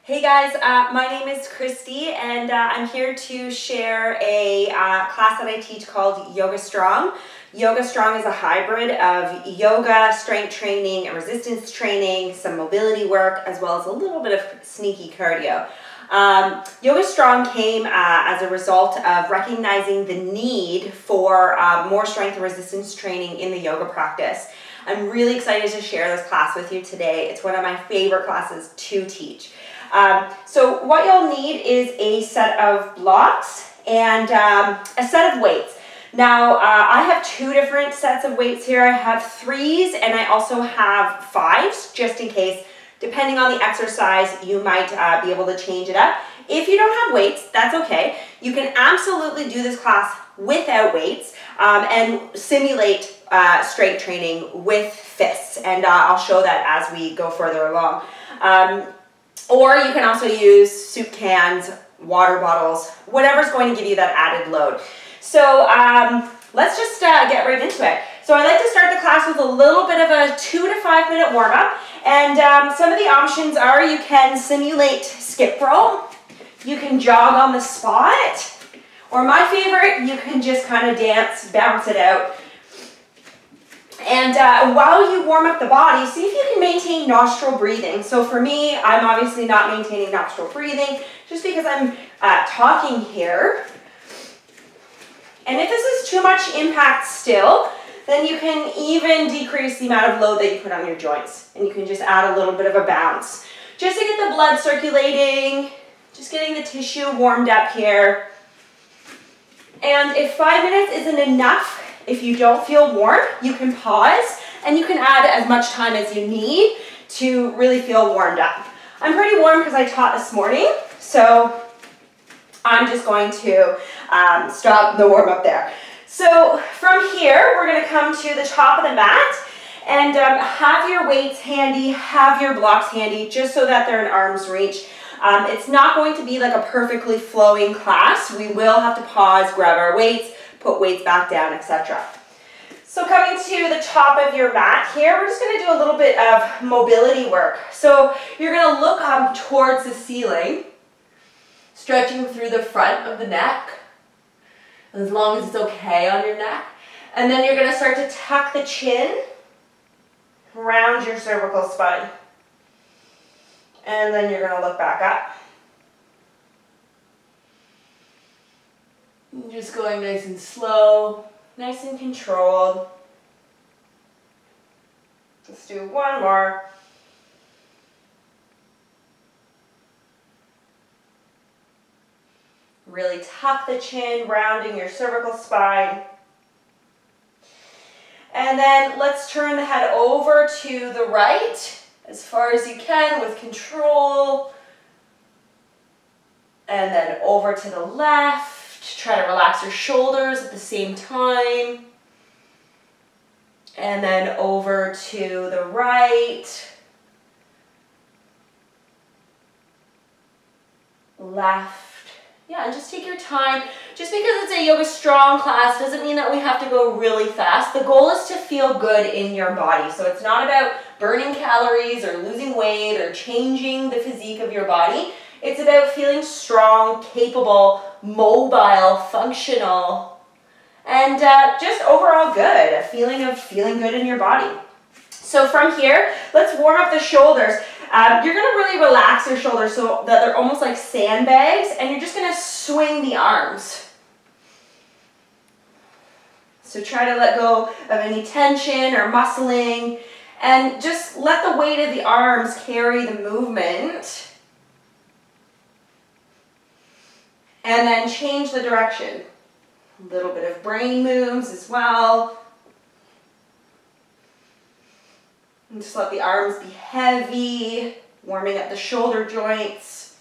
Hey guys, my name is Christy and I'm here to share a class that I teach called Yoga Strong. Yoga Strong is a hybrid of yoga, strength training, and resistance training, some mobility work, as well as a little bit of sneaky cardio. Yoga Strong came as a result of recognizing the need for more strength and resistance training in the yoga practice. I'm really excited to share this class with you today. It's one of my favorite classes to teach. So what you'll need is a set of blocks and a set of weights. Now I have two different sets of weights here. I have 3s and I also have 5s, just in case, depending on the exercise, you might be able to change it up. If you don't have weights, that's okay. You can absolutely do this class without weights and simulate strength training with fists, and I'll show that as we go further along. Or you can also use soup cans, water bottles, whatever's going to give you that added load. So let's just get right into it. So I like to start the class with a little bit of a 2 to 5 minute warm up. And some of the options are you can simulate skip rope, you can jog on the spot, or my favorite, you can just kind of dance, bounce it out. And while you warm up the body, see if you can maintain nostril breathing. So for me, I'm obviously not maintaining nostril breathing just because I'm talking here. And if this is too much impact still, then you can even decrease the amount of load that you put on your joints. And you can just add a little bit of a bounce. Just to get the blood circulating, just getting the tissue warmed up here. And if 5 minutes isn't enough, if you don't feel warm, you can pause and you can add as much time as you need to really feel warmed up. I'm pretty warm because I taught this morning, so I'm just going to stop the warm up there. So from here, we're going to come to the top of the mat and have your weights handy, have your blocks handy, just so that they're in arm's reach. It's not going to be like a perfectly flowing class. We will have to pause, grab our weights, put weights back down, etc. So coming to the top of your mat here, we're just going to do a little bit of mobility work. So you're going to look up towards the ceiling, stretching through the front of the neck, as long as it's okay on your neck. And then you're going to start to tuck the chin around your cervical spine. And then you're going to look back up. Just going nice and slow, nice and controlled. Let's do one more. Really tuck the chin, rounding your cervical spine. And then let's turn the head over to the right as far as you can with control. And then over to the left. Try to relax your shoulders at the same time. And then over to the right. Left. Yeah, and just take your time. Just because it's a Yoga Strong class doesn't mean that we have to go really fast. The goal is to feel good in your body. So it's not about burning calories or losing weight or changing the physique of your body. It's about feeling strong, capable, mobile, functional, and just overall good, a feeling of feeling good in your body. So from here, let's warm up the shoulders. You're going to really relax your shoulders so that they're almost like sandbags, and you're just going to swing the arms. So try to let go of any tension or muscling, and just let the weight of the arms carry the movement. And then change the direction. A little bit of brain moves as well. And just let the arms be heavy, warming up the shoulder joints.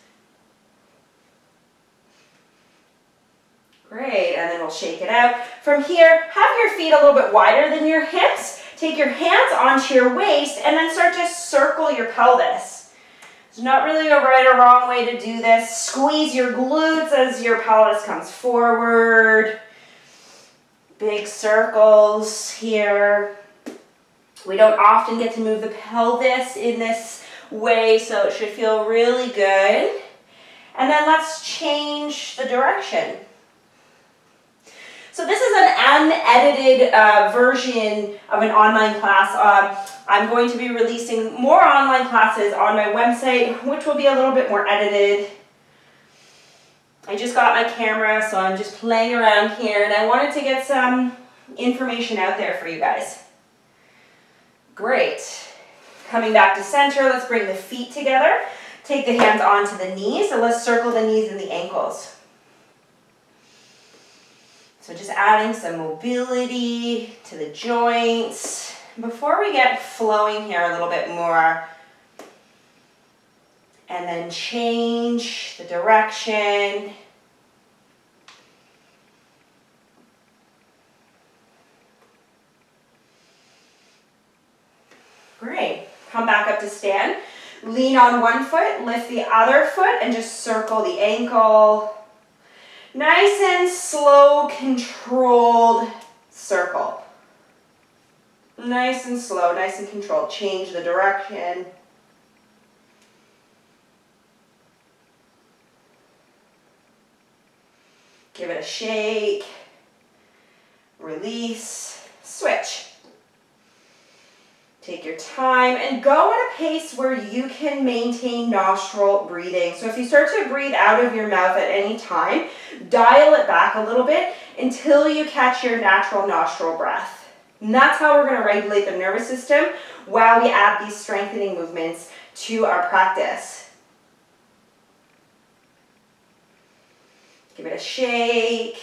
Great, and then we'll shake it out. From here, have your feet a little bit wider than your hips. Take your hands onto your waist and then start to circle your pelvis. There's not really a right or wrong way to do this. Squeeze your glutes as your pelvis comes forward. Big circles here. We don't often get to move the pelvis in this way, so it should feel really good. And then let's change the direction. So this is an unedited version of an online class. I'm going to be releasing more online classes on my website, which will be a little bit more edited. I just got my camera, so I'm just playing around here, and I wanted to get some information out there for you guys. Great. Coming back to center, let's bring the feet together. Take the hands onto the knees, and let's circle the knees and the ankles. So just adding some mobility to the joints. Before we get flowing here a little bit more, and then change the direction. Great. Come back up to stand. Lean on one foot, lift the other foot, and just circle the ankle. Nice and slow, controlled circle. Nice and slow, nice and controlled. Change the direction. Give it a shake. Release. Switch. Take your time and go at a pace where you can maintain nostril breathing. So if you start to breathe out of your mouth at any time, dial it back a little bit until you catch your natural nostril breath. And that's how we're going to regulate the nervous system while we add these strengthening movements to our practice. Give it a shake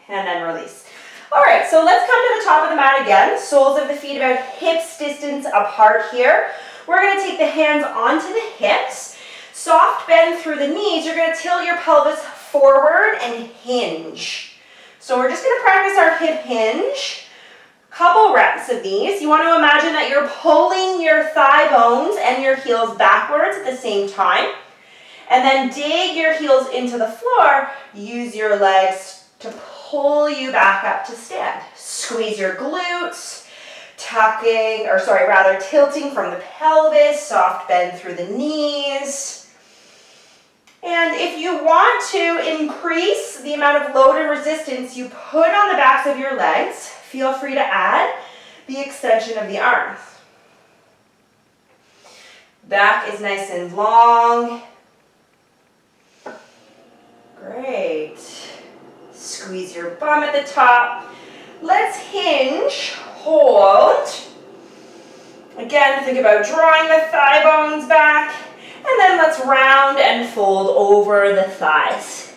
and then release. All right, so let's come to the top of the mat again. Soles of the feet about hips distance apart here. We're going to take the hands onto the hips. Soft bend through the knees. You're going to tilt your pelvis forward and hinge. So we're just going to practice our hip hinge. Couple reps of these. You want to imagine that you're pulling your thigh bones and your heels backwards at the same time. And then dig your heels into the floor. Use your legs to pull you back up to stand. Squeeze your glutes, tilting from the pelvis, soft bend through the knees. And if you want to increase the amount of load and resistance you put on the backs of your legs, feel free to add the extension of the arms. Back is nice and long. Great. Squeeze your bum at the top. Let's hinge, hold. Again, think about drawing the thigh bones back. And then let's round and fold over the thighs.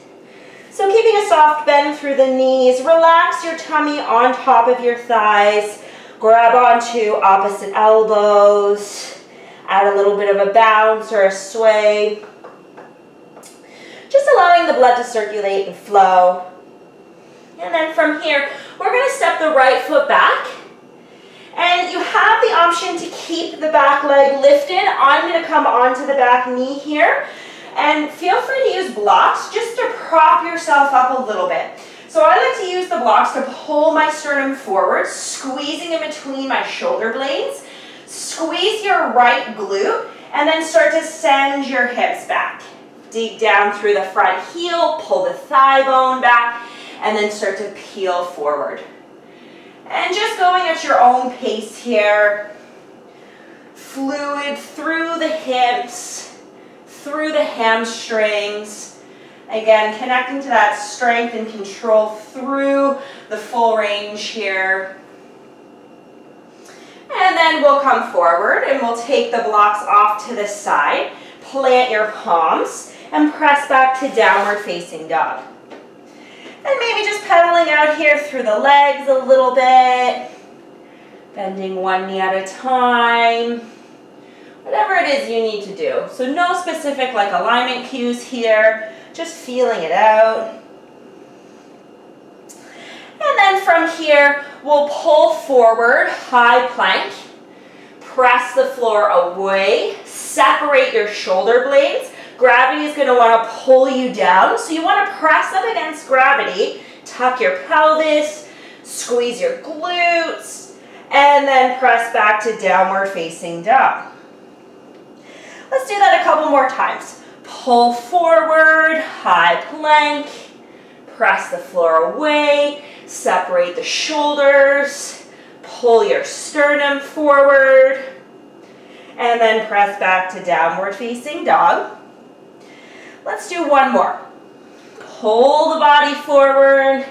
So keeping a soft bend through the knees, relax your tummy on top of your thighs. Grab onto opposite elbows. Add a little bit of a bounce or a sway. Just allowing the blood to circulate and flow. And then from here, we're going to step the right foot back. And you have the option to keep the back leg lifted. I'm going to come onto the back knee here. And feel free to use blocks just to prop yourself up a little bit. So I like to use the blocks to pull my sternum forward, squeezing in between my shoulder blades. Squeeze your right glute, and then start to send your hips back. Dig down through the front heel, pull the thigh bone back, and then start to peel forward. And just going at your own pace here. Fluid through the hips, through the hamstrings. Again, connecting to that strength and control through the full range here. And then we'll come forward and we'll take the blocks off to the side. Plant your palms and press back to downward facing dog. And maybe just pedaling out here through the legs a little bit. Bending one knee at a time. Whatever it is you need to do. So no specific like alignment cues here. Just feeling it out. And then from here, we'll pull forward, high plank. Press the floor away. Separate your shoulder blades. Gravity is going to want to pull you down, so you want to press up against gravity, tuck your pelvis, squeeze your glutes, and then press back to downward facing dog. Let's do that a couple more times. Pull forward, high plank, press the floor away, separate the shoulders, pull your sternum forward, and then press back to downward facing dog. Let's do one more. Pull the body forward,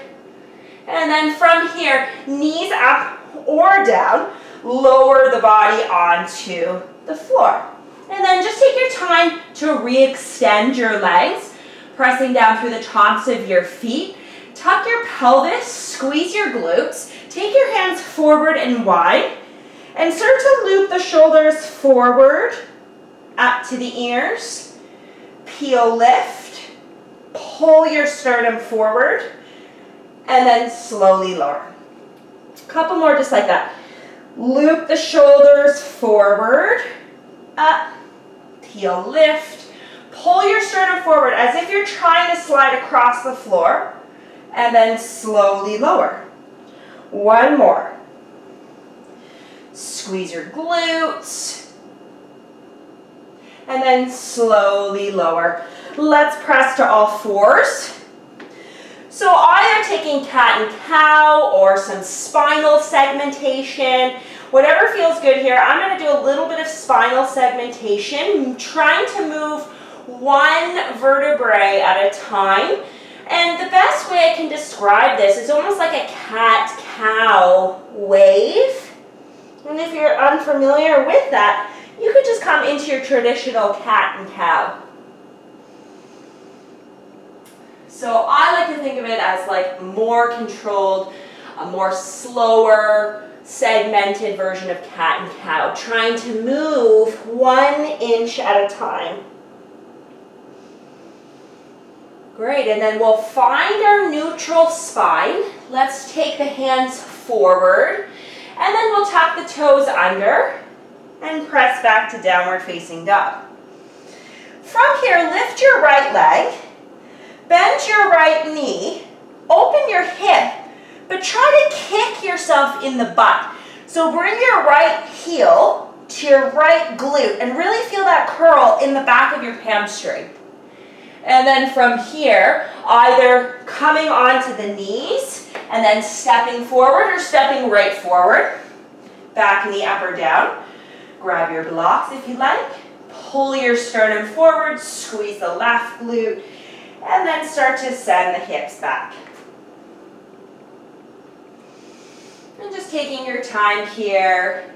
and then from here, knees up or down, lower the body onto the floor. And then just take your time to re-extend your legs, pressing down through the tops of your feet. Tuck your pelvis, squeeze your glutes, take your hands forward and wide, and start to loop the shoulders forward, up to the ears. Peel, lift, pull your sternum forward, and then slowly lower. A couple more just like that. Loop the shoulders forward, up, peel, lift, pull your sternum forward as if you're trying to slide across the floor, and then slowly lower. One more. Squeeze your glutes, and then slowly lower. Let's press to all fours. So either taking cat and cow or some spinal segmentation, whatever feels good here. I'm going to do a little bit of spinal segmentation, trying to move one vertebrae at a time. And the best way I can describe this is almost like a cat-cow wave. And if you're unfamiliar with that, you could just come into your traditional cat and cow. So I like to think of it as like more controlled, a more slower, segmented version of cat and cow, trying to move 1 inch at a time. Great, and then we'll find our neutral spine. Let's take the hands forward, and then we'll tuck the toes under and press back to downward facing dog. From here, lift your right leg, bend your right knee, open your hip, but try to kick yourself in the butt. So bring your right heel to your right glute and really feel that curl in the back of your hamstring. And then from here, either coming onto the knees and then stepping forward or stepping right forward. Back knee up or down. Grab your blocks if you like. Pull your sternum forward, squeeze the left glute, and then start to send the hips back. And just taking your time here.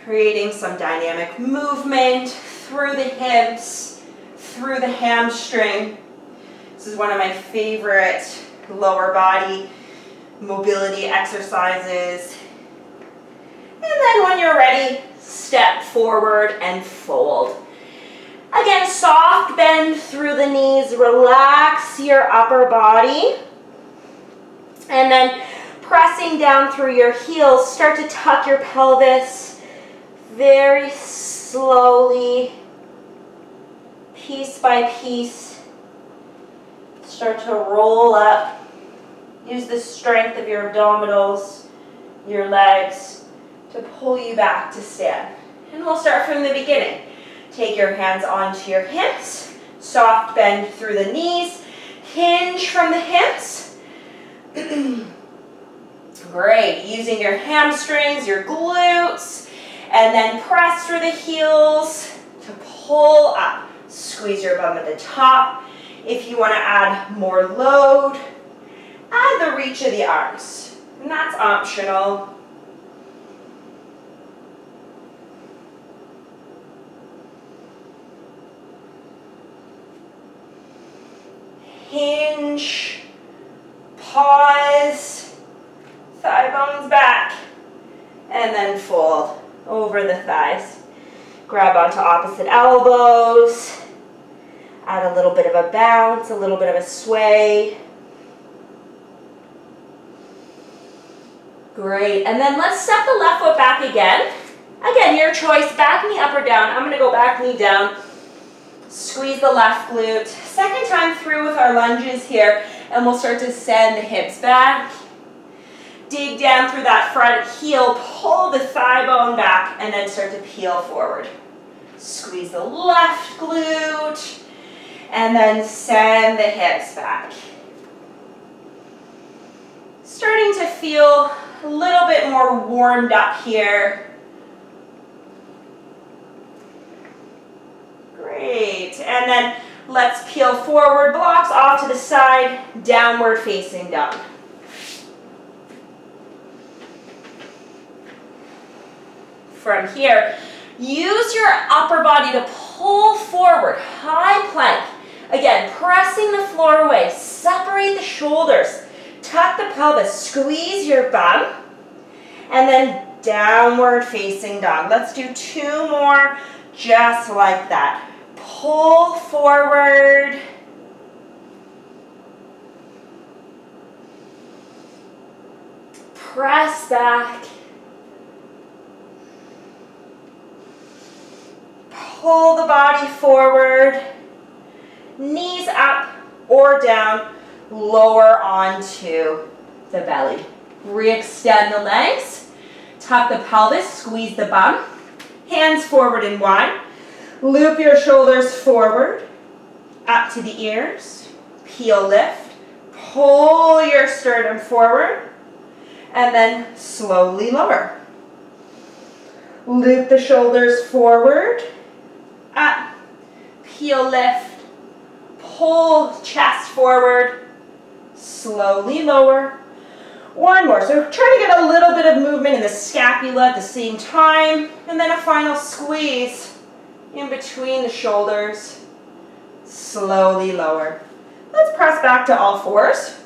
Creating some dynamic movement through the hips, through the hamstring. This is one of my favorite lower body mobility exercises. And then when you're ready, step forward and fold. Again, soft bend through the knees, relax your upper body. And then pressing down through your heels, start to tuck your pelvis very slowly, piece by piece. Start to roll up. Use the strength of your abdominals, your legs, to pull you back to stand. And we'll start from the beginning. Take your hands onto your hips, soft bend through the knees, hinge from the hips. Great, using your hamstrings, your glutes, and then press through the heels to pull up. Squeeze your bum at the top. If you want to add more load, add the reach of the arms, and that's optional. Hinge, pause, thigh bones back, and then fold over the thighs. Grab onto opposite elbows, add a little bit of a bounce, a little bit of a sway. Great, and then let's step the left foot back again. Again, your choice, back knee up or down. I'm gonna go back knee down. Squeeze the left glute. Second time through with our lunges here, and we'll start to send the hips back. Dig down through that front heel, pull the thigh bone back, and then start to peel forward. Squeeze the left glute, and then send the hips back. Starting to feel a little bit more warmed up here. Great, and then let's peel forward, blocks off to the side, downward facing dog. From here, use your upper body to pull forward, high plank. Again, pressing the floor away, separate the shoulders, tuck the pelvis, squeeze your bum, and then downward facing dog. Let's do 2 more just like that. Pull forward. Press back. Pull the body forward. Knees up or down. Lower onto the belly. Re-extend the legs. Tuck the pelvis. Squeeze the bum. Hands forward and wide. Loop your shoulders forward, up to the ears, peel, lift, pull your sternum forward, and then slowly lower. Loop the shoulders forward, up, peel, lift, pull chest forward, slowly lower. One more, so try to get a little bit of movement in the scapula at the same time, and then a final squeeze in between the shoulders, slowly lower. Let's press back to all fours.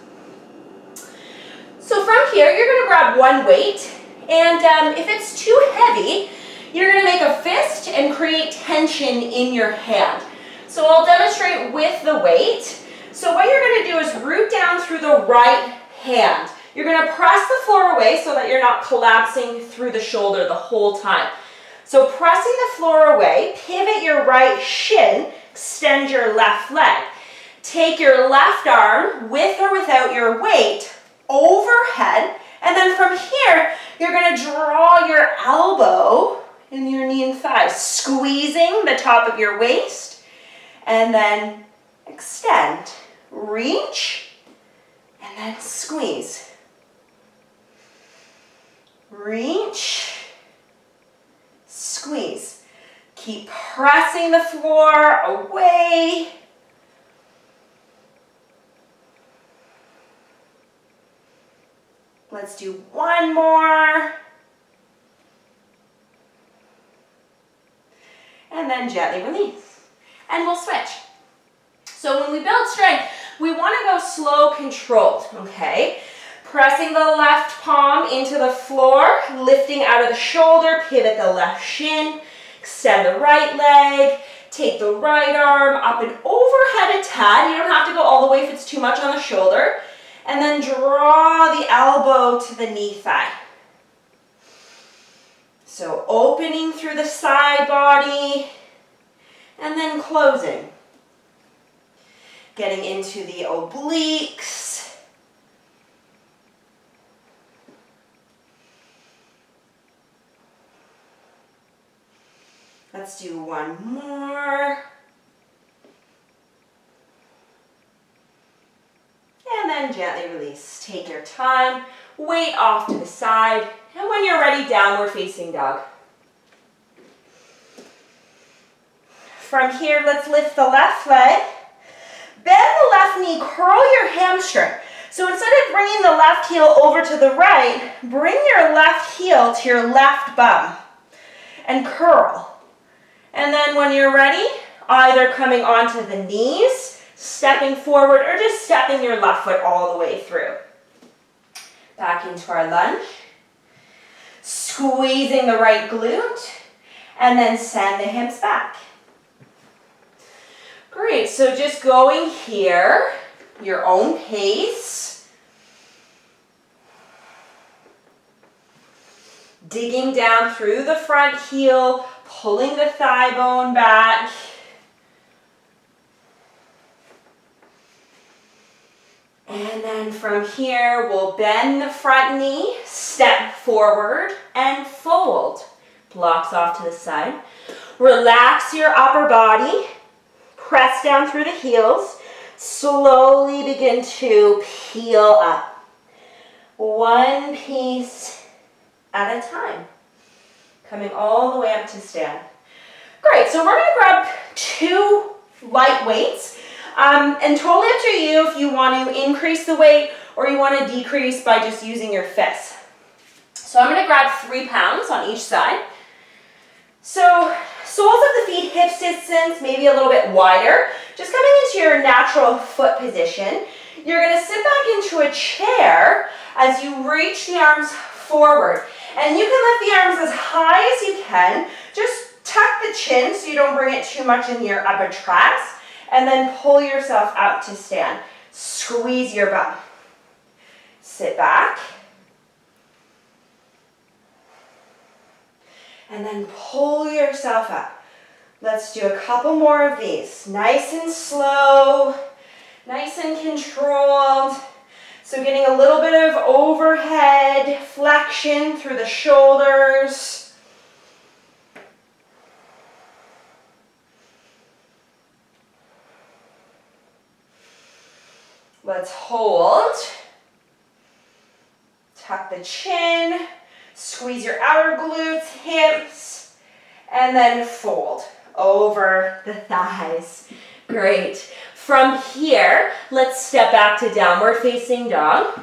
So from here, you're going to grab one weight, and if it's too heavy, you're going to make a fist and create tension in your hand. So I'll demonstrate with the weight. So what you're going to do is root down through the right hand. You're going to press the floor away so that you're not collapsing through the shoulder the whole time. So pressing the floor away, pivot your right shin, extend your left leg. Take your left arm, with or without your weight, overhead, and then from here, you're going to draw your elbow in your knee and thigh, squeezing the top of your waist, and then extend, reach, and then squeeze. Reach, squeeze. Keep pressing the floor away. Let's do one more. And then gently release. And we'll switch. So when we build strength, we want to go slow, controlled, okay? Pressing the left palm into the floor, lifting out of the shoulder, pivot the left shin, extend the right leg, take the right arm up and overhead a tad. You don't have to go all the way if it's too much on the shoulder. And then draw the elbow to the knee thigh. So opening through the side body and then closing. Getting into the obliques. Let's do one more. And then gently release. Take your time, weight off to the side, and when you're ready, downward facing dog. From here, let's lift the left leg. Bend the left knee, curl your hamstring. So instead of bringing the left heel over to the right, bring your left heel to your left bum and curl. And then when you're ready, either coming onto the knees, stepping forward, or just stepping your left foot all the way through. Back into our lunge. Squeezing the right glute, and then send the hips back. Great, so just going here, your own pace. Digging down through the front heel, pulling the thigh bone back. And then from here, we'll bend the front knee, step forward, and fold. Blocks off to the side. Relax your upper body. Press down through the heels. Slowly begin to peel up. One piece at a time. Coming all the way up to stand. Great, so we're going to grab 2 light weights. And totally up to you if you want to increase the weight or you want to decrease by just using your fists. So I'm going to grab 3 pounds on each side. So soles of the feet, hips distance, maybe a little bit wider. Just coming into your natural foot position. You're going to sit back into a chair as you reach the arms forward. And you can lift the arms as high as you can. Just tuck the chin so you don't bring it too much in your upper traps. And then pull yourself out to stand. Squeeze your bum. Sit back. And then pull yourself up. Let's do a couple more of these. Nice and slow. Nice and controlled. So getting a little bit of overhead flexion through the shoulders. Let's hold. Tuck the chin. Squeeze your outer glutes, hips, and then fold over the thighs. Great. From here, let's step back to downward facing dog.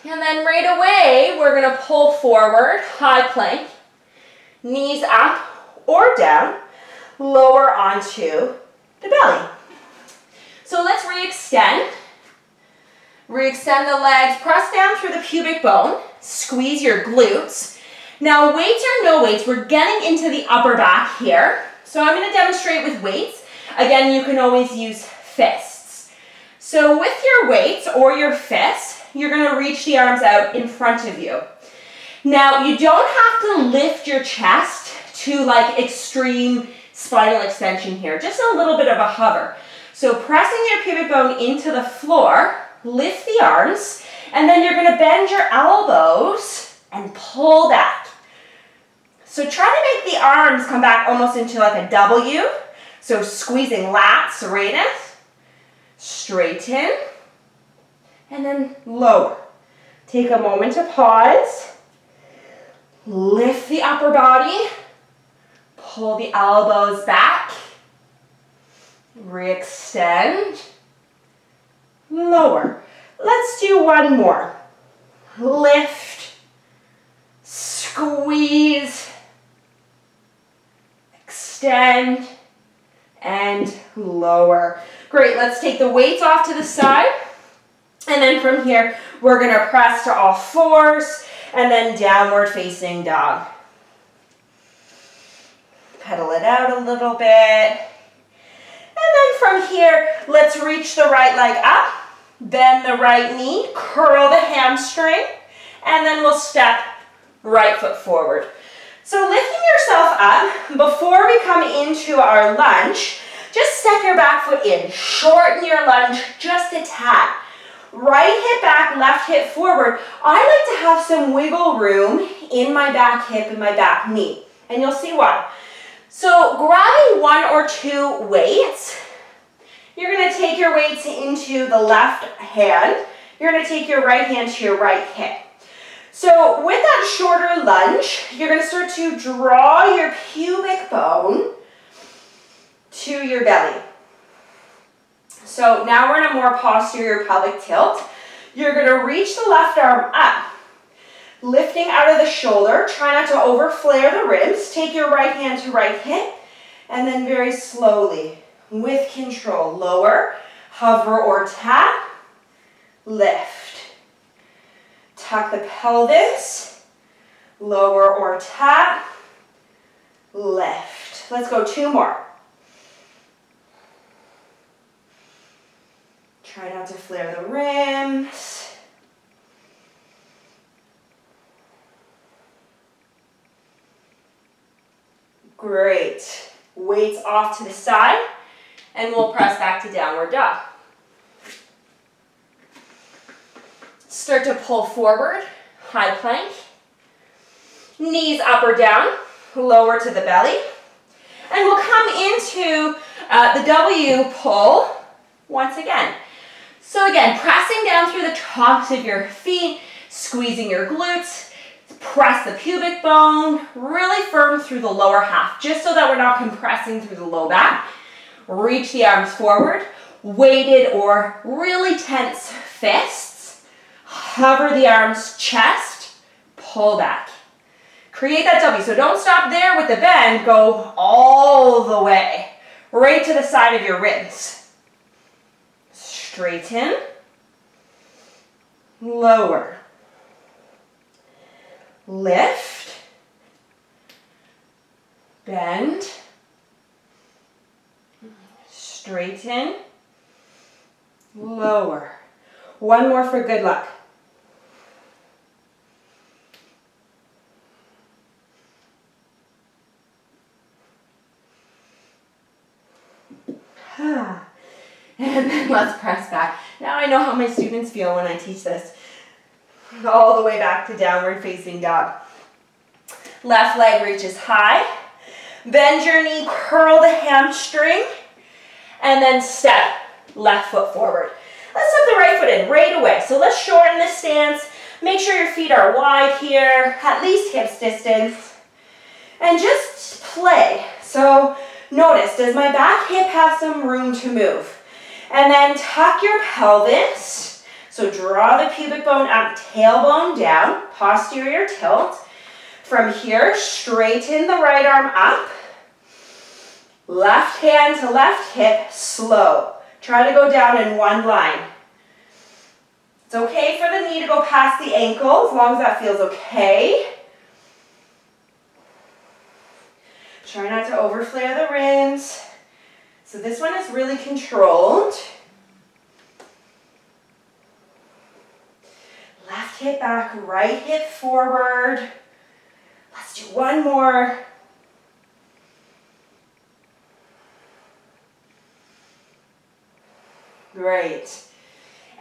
And then right away, we're going to pull forward, high plank, knees up or down, lower onto the belly. So let's re-extend. Re-extend the legs, press down through the pubic bone, squeeze your glutes. Now weights or no weights, we're getting into the upper back here. So I'm going to demonstrate with weights. Again, you can always use fists. So with your weights or your fists, you're going to reach the arms out in front of you. Now you don't have to lift your chest to like extreme spinal extension here, just a little bit of a hover. So pressing your pubic bone into the floor, lift the arms, and then you're going to bend your elbows and pull back. So try to make the arms come back almost into like a W. So squeezing lats, serratus, straighten, and then lower. Take a moment to pause, lift the upper body, pull the elbows back, re-extend, lower. Let's do one more. Lift, squeeze, extend, and lower. Great, let's take the weights off to the side. And then from here, we're gonna press to all fours and then downward facing dog. Pedal it out a little bit. And then from here, let's reach the right leg up, bend the right knee, curl the hamstring, and then we'll step right foot forward. So lifting yourself up, before we come into our lunge, just step your back foot in, shorten your lunge just a tad. Right hip back, left hip forward. I like to have some wiggle room in my back hip and my back knee, and you'll see why. So grabbing 1 or 2 weights, you're going to take your weights into the left hand. You're going to take your right hand to your right hip. So with that shorter lunge, you're going to start to draw your pubic bone to your belly. So now we're in a more posterior pelvic tilt. You're going to reach the left arm up, lifting out of the shoulder. Try not to overflare the ribs. Take your right hand to right hip, and then very slowly, with control, lower, hover or tap, lift. Tuck the pelvis, lower or tap, lift. Let's go 2 more. Try not to flare the rims. Great. Weights off to the side. And we'll press back to downward dog. Start to pull forward, high plank. Knees up or down, lower to the belly. And we'll come into the W pull once again. So again, pressing down through the tops of your feet, squeezing your glutes, press the pubic bone, really firm through the lower half, just so that we're not compressing through the low back. Reach the arms forward, weighted or really tense fists. Hover the arms, chest, pull back. Create that W. So don't stop there with the bend, go all the way, right to the side of your ribs. Straighten, lower, lift, bend, straighten, lower. One more for good luck. And then let's press back. Now I know how my students feel when I teach this. All the way back to downward facing dog. Left leg reaches high. Bend your knee, curl the hamstring, and then step left foot forward. Let's step the right foot in right away. So let's shorten this stance. Make sure your feet are wide here, at least hips distance. And just play. So notice, does my back hip have some room to move? And then tuck your pelvis. So draw the pubic bone up, tailbone down, posterior tilt. From here, straighten the right arm up. Left hand to left hip, slow. Try to go down in one line. It's okay for the knee to go past the ankle, as long as that feels okay. Try not to overflare the ribs. So this one is really controlled. Left hip back, right hip forward. Let's do one more. Great.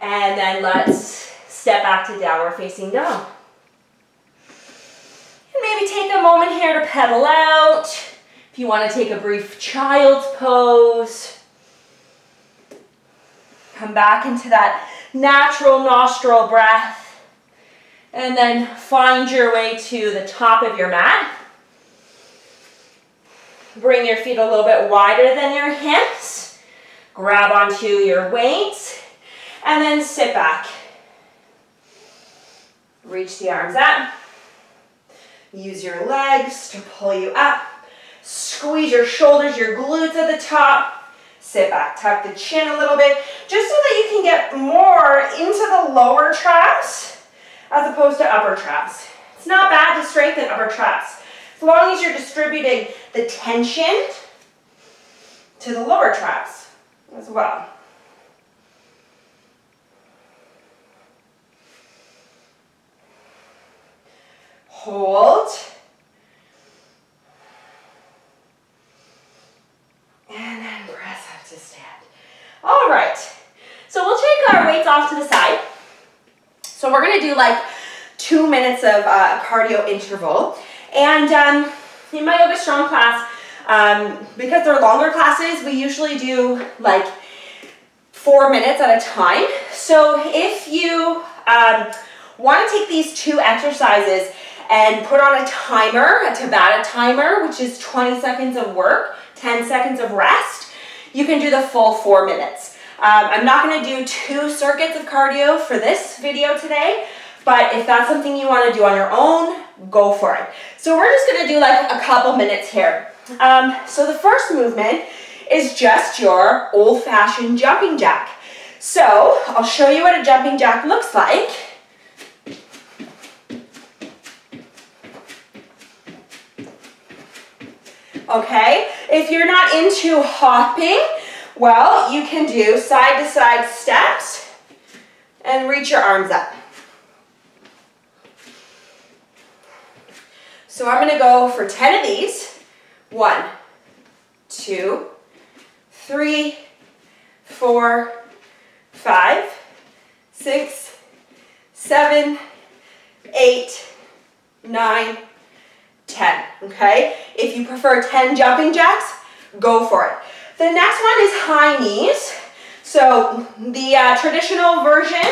And then let's step back to downward facing dog. And maybe take a moment here to pedal out. If you want to take a brief child's pose. Come back into that natural nostril breath. And then find your way to the top of your mat. Bring your feet a little bit wider than your hips. Grab onto your weights. And then sit back. Reach the arms up. Use your legs to pull you up. Squeeze your shoulders, your glutes at the top. Sit back, tuck the chin a little bit, just so that you can get more into the lower traps as opposed to upper traps. It's not bad to strengthen upper traps, as long as you're distributing the tension to the lower traps as well. Hold. And then press up to stand. All right. So we'll take our weights off to the side. So we're going to do like 2 minutes of cardio interval. And in my Yoga Strong class, because they're longer classes, we usually do like 4 minutes at a time. So if you want to take these 2 exercises and put on a timer, a Tabata timer, which is 20 seconds of work, 10 seconds of rest, you can do the full 4 minutes. I'm not going to do 2 circuits of cardio for this video today, but if that's something you want to do on your own, go for it. So we're just going to do like a couple minutes here. So the first movement is just your old-fashioned jumping jack. So I'll show you what a jumping jack looks like. Okay, if you're not into hopping, well, you can do side-to-side steps and reach your arms up. So I'm going to go for 10 of these. 1, 2, 3, 4, 5, 6, 7, 8, 9, 10, okay? If you prefer 10 jumping jacks, go for it. The next one is high knees. So the traditional version,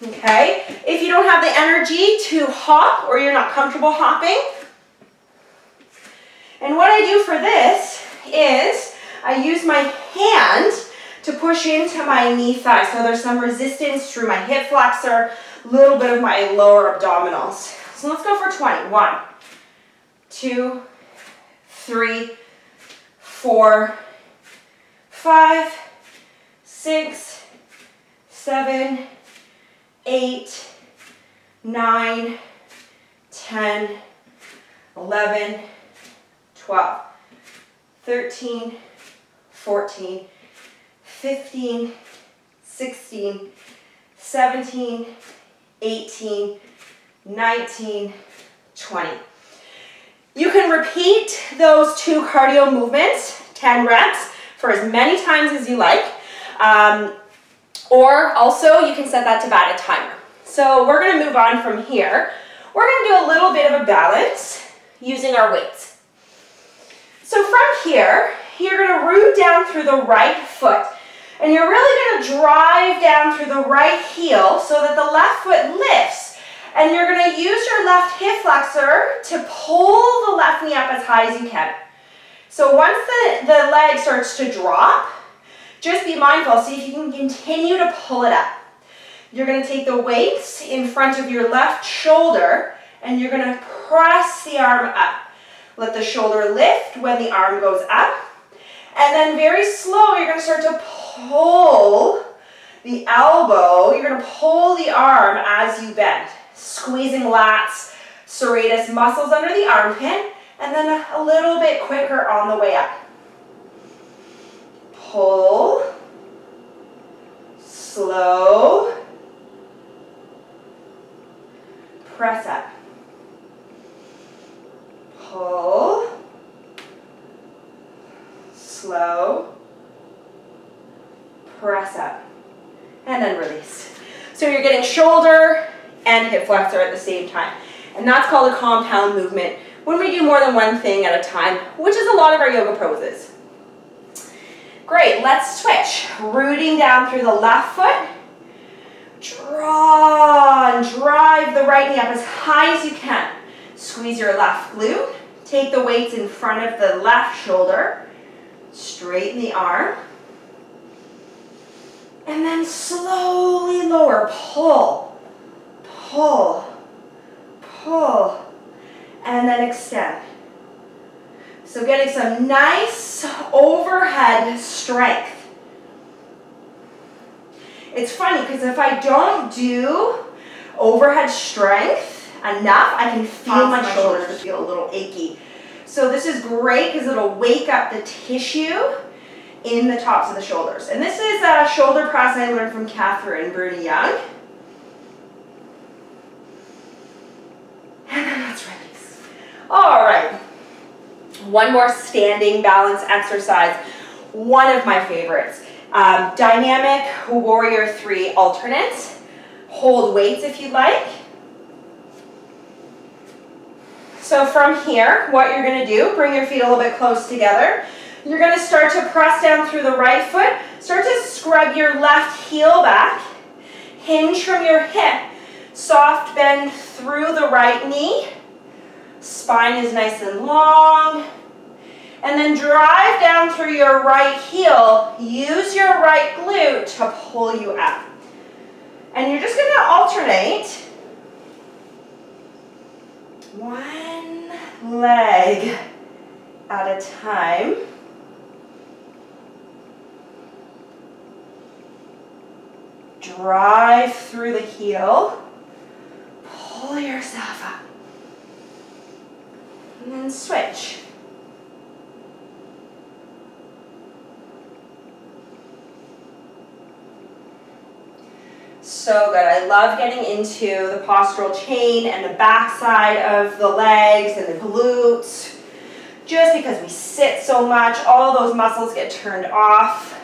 okay? If you don't have the energy to hop or you're not comfortable hopping, and what I do for this is I use my hand to push into my knee thigh. So there's some resistance through my hip flexor, a little bit of my lower abdominals. So let's go for 20. 1, 2, 3, 4, 5, 6, 7, 8, 9, 10, 11, 12, 13, 14, 15, 16, 17, 18, 19, 20. You can repeat those 2 cardio movements, 10 reps, for as many times as you like. Or also you can set that to bat a timer. So we're going to move on from here. We're going to do a little bit of a balance using our weights. So from here, you're going to root down through the right foot. And you're really going to drive down through the right heel so that the left foot lifts. And you're going to use your left hip flexor to pull the left knee up as high as you can. So once the leg starts to drop, just be mindful, see if you can continue to pull it up. You're going to take the weights in front of your left shoulder and you're going to press the arm up. Let the shoulder lift when the arm goes up. And then very slow, you're going to start to pull the elbow. You're going to pull the arm as you bend. Squeezing lats, serratus muscles under the armpit. And then a little bit quicker on the way up. Pull. Slow. Press up. Pull. Slow. Press up. And then release. So you're getting shoulder and hip flexor at the same time. And that's called a compound movement when we do more than one thing at a time, which is a lot of our yoga poses. Great, let's switch. Rooting down through the left foot. Draw and drive the right knee up as high as you can. Squeeze your left glute. Take the weights in front of the left shoulder. Straighten the arm. And then slowly lower. Pull, pull, pull. And then extend. So getting some nice overhead strength. It's funny because if I don't do overhead strength enough, I can feel my shoulders feel a little achy. So this is great because it'll wake up the tissue in the tops of the shoulders. And this is a shoulder press I learned from Catherine Bruni Young. And then let's release. All right. One more standing balance exercise. One of my favorites. Dynamic Warrior 3 alternates. Hold weights if you'd like. So from here, what you're going to do, bring your feet a little bit close together. You're going to start to press down through the right foot. Start to scrub your left heel back. Hinge from your hip. Soft bend through the right knee. Spine is nice and long. And then drive down through your right heel. Use your right glute to pull you up. And you're just going to alternate one leg at a time. Drive through the heel. Pull yourself up. And then switch. So good. I love getting into the postural chain and the back side of the legs and the glutes. Just because we sit so much, all those muscles get turned off.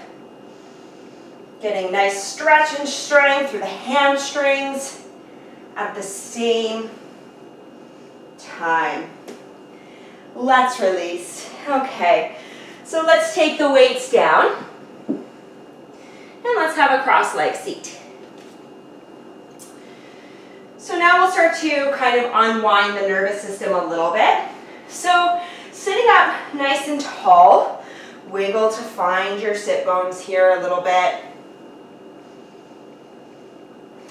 Getting nice stretch and strength through the hamstrings at the same time. Let's release. Okay, so let's take the weights down and let's have a cross-leg seat. So now we'll start to kind of unwind the nervous system a little bit. So sitting up nice and tall, wiggle to find your sit bones here a little bit.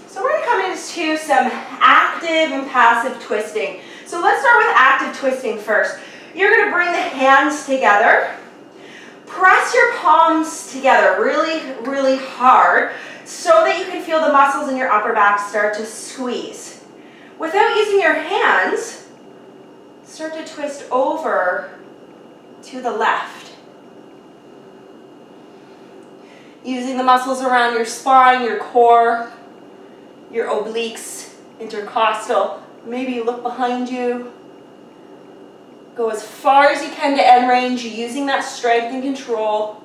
So we're going to come into some active and passive twisting. So let's start with active twisting first. You're going to bring the hands together. Press your palms together really, really hard so that you can feel the muscles in your upper back start to squeeze. Without using your hands, start to twist over to the left. Using the muscles around your spine, your core, your obliques, intercostal. Maybe you look behind you. Go as far as you can to end range, using that strength and control.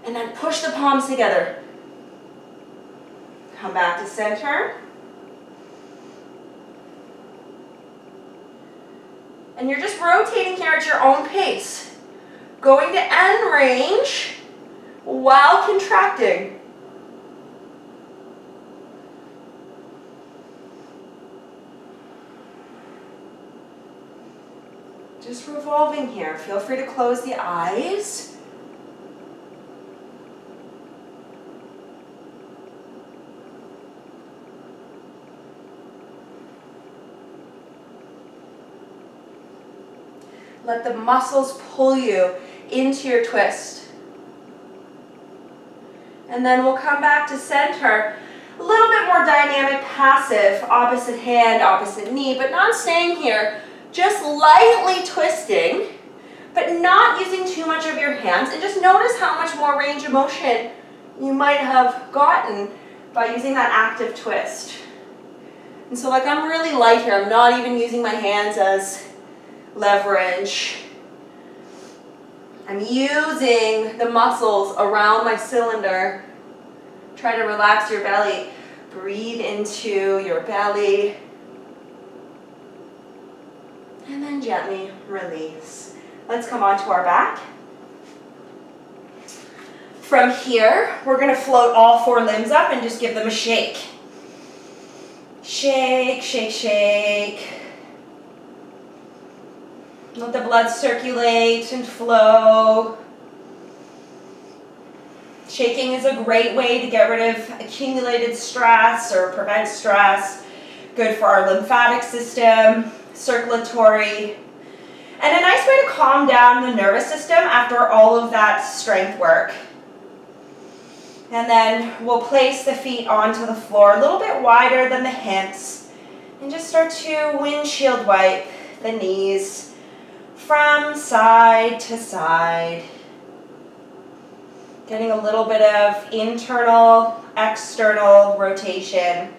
And then push the palms together. Come back to center. And you're just rotating here at your own pace. Going to end range while contracting. Just revolving here. Feel free to close the eyes. Let the muscles pull you into your twist. And then we'll come back to center. A little bit more dynamic, passive, opposite hand, opposite knee, but not staying here. Just lightly twisting, but not using too much of your hands. And just notice how much more range of motion you might have gotten by using that active twist. And so like I'm really light here. I'm not even using my hands as leverage. I'm using the muscles around my cylinder. Try to relax your belly. Breathe into your belly. And then gently release. Let's come onto our back. From here, we're going to float all 4 limbs up and just give them a shake. Shake, shake, shake. Let the blood circulate and flow. Shaking is a great way to get rid of accumulated stress or prevent stress. Good for our lymphatic system, circulatory, and a nice way to calm down the nervous system after all of that strength work. And then we'll place the feet onto the floor a little bit wider than the hips and just start to windshield wipe the knees from side to side. Getting a little bit of internal, external rotation.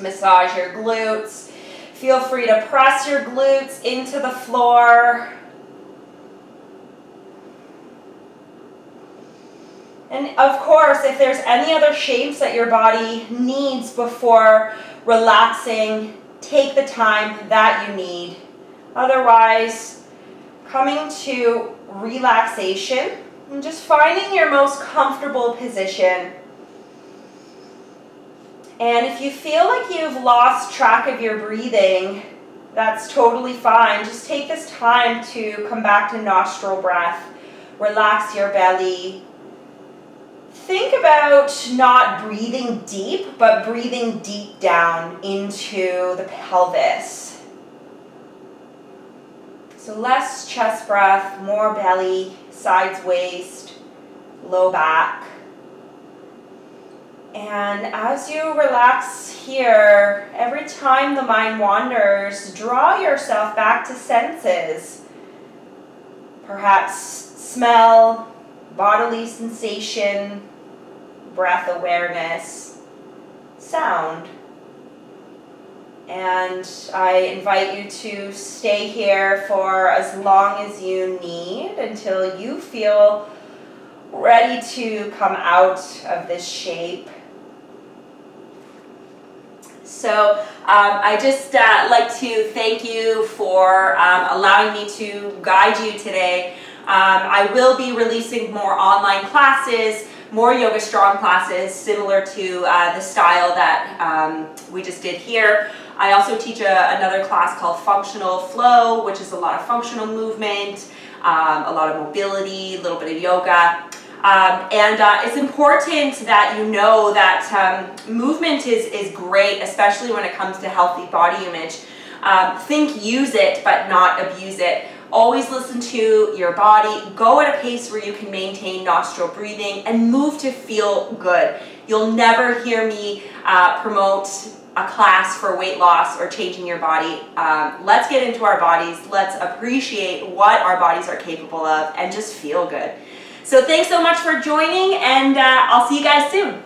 Massage your glutes. Feel free to press your glutes into the floor. And of course, if there's any other shapes that your body needs before relaxing, take the time that you need. Otherwise, coming to relaxation and just finding your most comfortable position. And if you feel like you've lost track of your breathing, that's totally fine. Just take this time to come back to nostril breath. Relax your belly. Think about not breathing deep, but breathing deep down into the pelvis. So less chest breath, more belly, sides, waist, low back. And as you relax here, every time the mind wanders, draw yourself back to senses. Perhaps smell, bodily sensation, breath awareness, sound. And I invite you to stay here for as long as you need until you feel ready to come out of this shape. So I just like to thank you for allowing me to guide you today. I will be releasing more online classes, more Yoga Strong classes similar to the style that we just did here. I also teach another class called Functional Flow, which is a lot of functional movement, a lot of mobility, a little bit of yoga. It's important that you know that movement is great, especially when it comes to healthy body image. Think use it, but not abuse it. Always listen to your body. Go at a pace where you can maintain nostril breathing and move to feel good. You'll never hear me promote a class for weight loss or changing your body. Let's get into our bodies. Let's appreciate what our bodies are capable of and just feel good. So thanks so much for joining, and I'll see you guys soon.